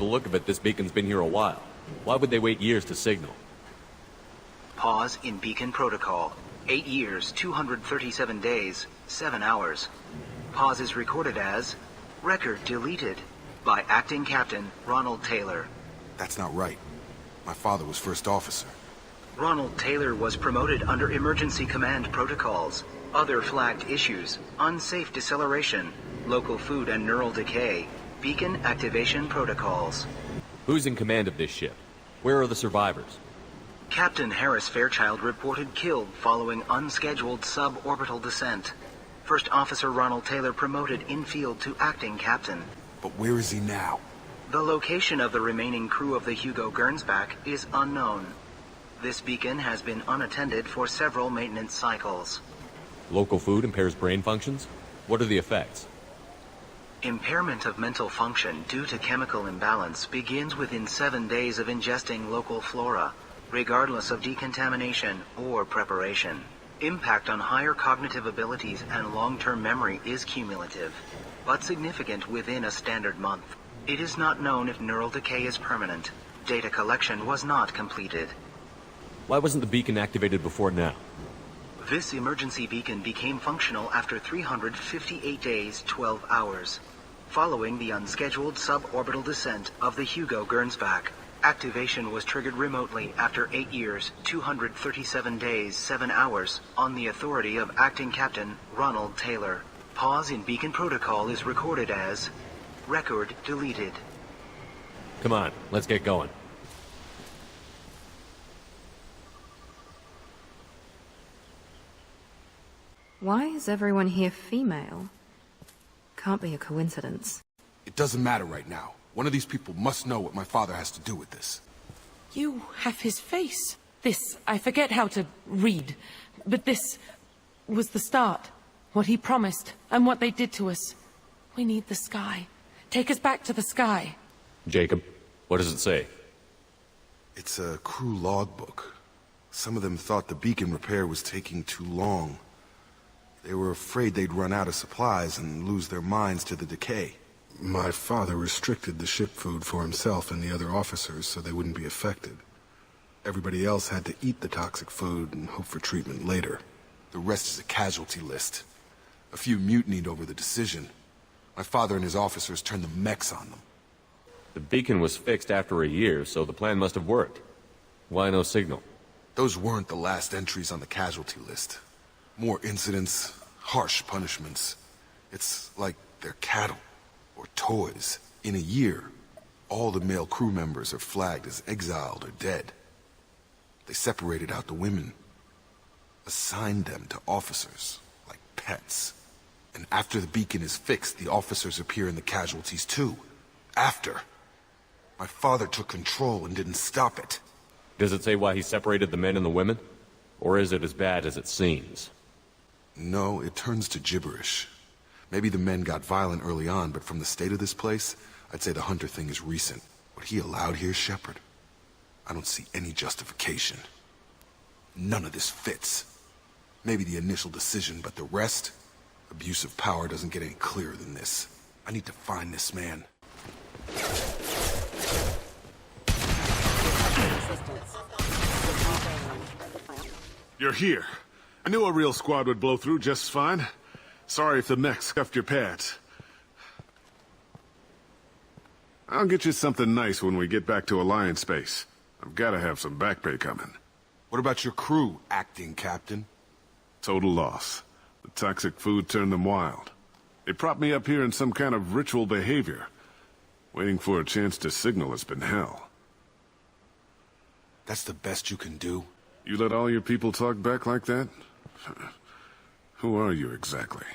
look of it, this beacon's been here a while. Why would they wait years to signal? Pause in beacon protocol. 8 years, 237 days, 7 hours. Pause is recorded as record deleted by Acting Captain Ronald Taylor. That's not right. My father was first officer. Ronald Taylor was promoted under emergency command protocols. Other flagged issues: unsafe deceleration, local food and neural decay, beacon activation protocols. Who's in command of this ship? Where are the survivors? Captain Harris Fairchild reported killed following unscheduled suborbital descent. First Officer Ronald Taylor promoted in-field to acting captain. But where is he now? The location of the remaining crew of the Hugo Gernsback is unknown. This beacon has been unattended for several maintenance cycles. Local food impairs brain functions? What are the effects? Impairment of mental function due to chemical imbalance begins within 7 days of ingesting local flora, regardless of decontamination or preparation. Impact on higher cognitive abilities and long-term memory is cumulative, but significant within a standard month. It is not known if neural decay is permanent. Data collection was not completed. Why wasn't the beacon activated before now? This emergency beacon became functional after 358 days, 12 hours, following the unscheduled suborbital descent of the Hugo Gernsback. Activation was triggered remotely after 8 years, 237 days, 7 hours, on the authority of Acting Captain Ronald Taylor. Pause in beacon protocol is recorded as record deleted. Come on, let's get going. Why is everyone here female? Can't be a coincidence. It doesn't matter right now. One of these people must know what my father has to do with this. You have his face. This, I forget how to read, but this was the start. What he promised, and what they did to us. We need the sky. Take us back to the sky. Jacob, what does it say? It's a crew logbook. Some of them thought the beacon repair was taking too long. They were afraid they'd run out of supplies and lose their minds to the decay. My father restricted the ship food for himself and the other officers so they wouldn't be affected. Everybody else had to eat the toxic food and hope for treatment later. The rest is a casualty list. A few mutinied over the decision. My father and his officers turned the mechs on them. The beacon was fixed after a year, so the plan must have worked. Why no signal? Those weren't the last entries on the casualty list. More incidents, harsh punishments. It's like they're cattle, or toys. In a year, all the male crew members are flagged as exiled or dead. They separated out the women, assigned them to officers, like pets. And after the beacon is fixed, the officers appear in the casualties too. After. My father took control and didn't stop it. Does it say why he separated the men and the women? Or is it as bad as it seems? No, it turns to gibberish. Maybe the men got violent early on, but from the state of this place, I'd say the Hunter thing is recent. What he allowed here, Shepard, I don't see any justification. None of this fits. Maybe the initial decision, but the rest? Abuse of power doesn't get any clearer than this. I need to find this man. You're here. I knew a real squad would blow through just fine. Sorry if the mech scuffed your pads. I'll get you something nice when we get back to Alliance space. I've got to have some back pay coming. What about your crew, acting captain? Total loss. The toxic food turned them wild. They propped me up here in some kind of ritual behavior. Waiting for a chance to signal has been hell. That's the best you can do? You let all your people talk back like that? Who are you exactly?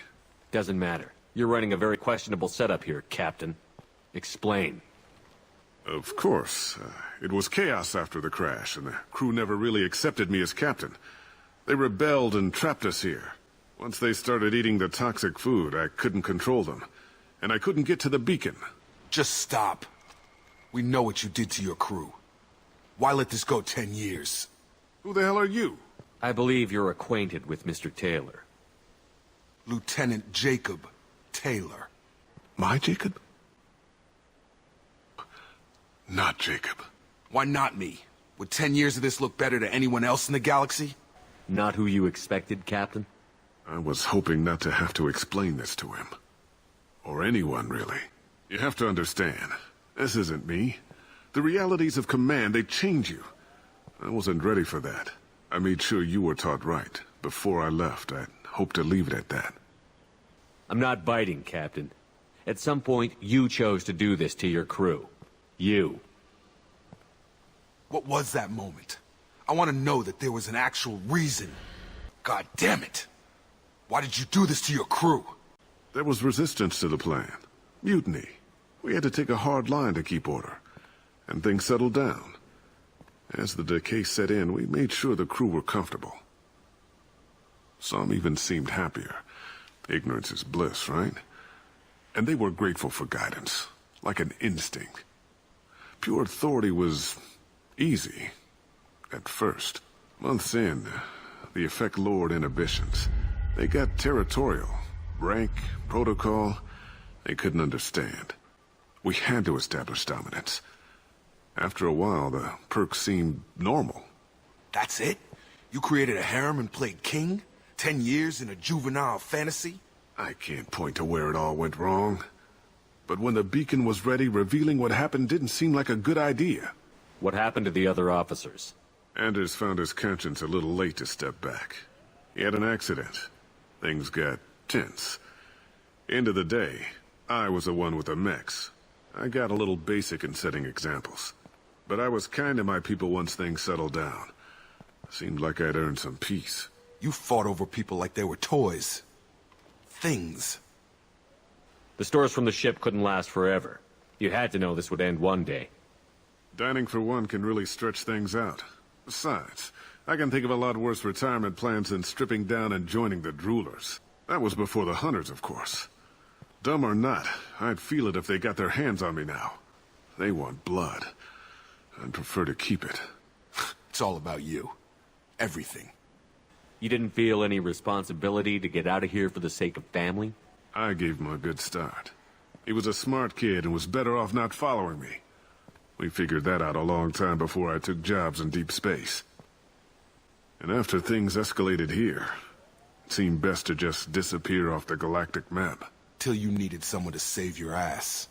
Doesn't matter. You're running a very questionable setup here, Captain. Explain. Of course. It was chaos after the crash, and the crew never really accepted me as captain. They rebelled and trapped us here. Once they started eating the toxic food, I couldn't control them. And I couldn't get to the beacon. Just stop. We know what you did to your crew. Why let this go 10 years? Who the hell are you? I believe you're acquainted with Mr. Taylor. Lieutenant Jacob Taylor. My Jacob? Not Jacob. Why not me? Would 10 years of this look better to anyone else in the galaxy? Not who you expected, Captain? I was hoping not to have to explain this to him. Or anyone, really. You have to understand, this isn't me. The realities of command, they change you. I wasn't ready for that. I made sure you were taught right. Before I left, I hoped to leave it at that. I'm not biting, Captain. At some point, you chose to do this to your crew. You. What was that moment? I want to know that there was an actual reason. God damn it! Why did you do this to your crew? There was resistance to the plan. Mutiny. We had to take a hard line to keep order. And things settled down. As the decay set in, we made sure the crew were comfortable. Some even seemed happier. Ignorance is bliss, right? And they were grateful for guidance, like an instinct. Pure authority was easy, at first. Months in, the effect lowered inhibitions. They got territorial. Rank, protocol, they couldn't understand. We had to establish dominance. After a while, the perks seemed normal. That's it? You created a harem and played king? 10 years in a juvenile fantasy? I can't point to where it all went wrong. But when the beacon was ready, revealing what happened didn't seem like a good idea. What happened to the other officers? Anders found his conscience a little late to step back. He had an accident. Things got tense. End of the day, I was the one with the mechs. I got a little basic in setting examples. But I was kind to my people once things settled down. Seemed like I'd earned some peace. You fought over people like they were toys. Things. The stores from the ship couldn't last forever. You had to know this would end one day. Dining for one can really stretch things out. Besides, I can think of a lot worse retirement plans than stripping down and joining the droolers. That was before the hunters, of course. Dumb or not, I'd feel it if they got their hands on me now. They want blood. I'd prefer to keep it. It's all about you. Everything. You didn't feel any responsibility to get out of here for the sake of family? I gave him a good start. He was a smart kid and was better off not following me. We figured that out a long time before I took jobs in deep space. And after things escalated here, it seemed best to just disappear off the galactic map. Till you needed someone to save your ass.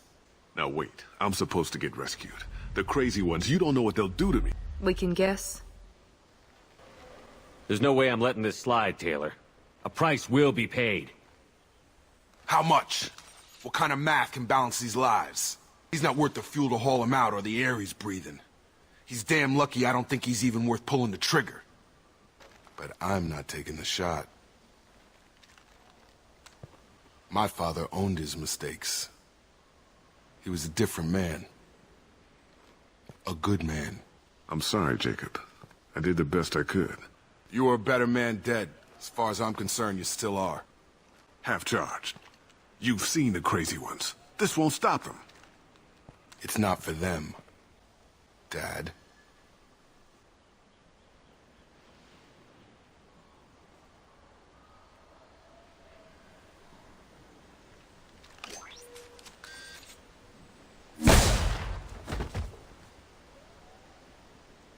Now wait, I'm supposed to get rescued. The crazy ones, you don't know what they'll do to me. We can guess. There's no way I'm letting this slide, Taylor. A price will be paid. How much? What kind of math can balance these lives? He's not worth the fuel to haul him out or the air he's breathing. He's damn lucky I don't think he's even worth pulling the trigger. But I'm not taking the shot. My father owned his mistakes. He was a different man. A good man. I'm sorry, Jacob. I did the best I could. You were a better man dead. As far as I'm concerned, you still are. Half charged. You've seen the crazy ones. This won't stop them. It's not for them, Dad.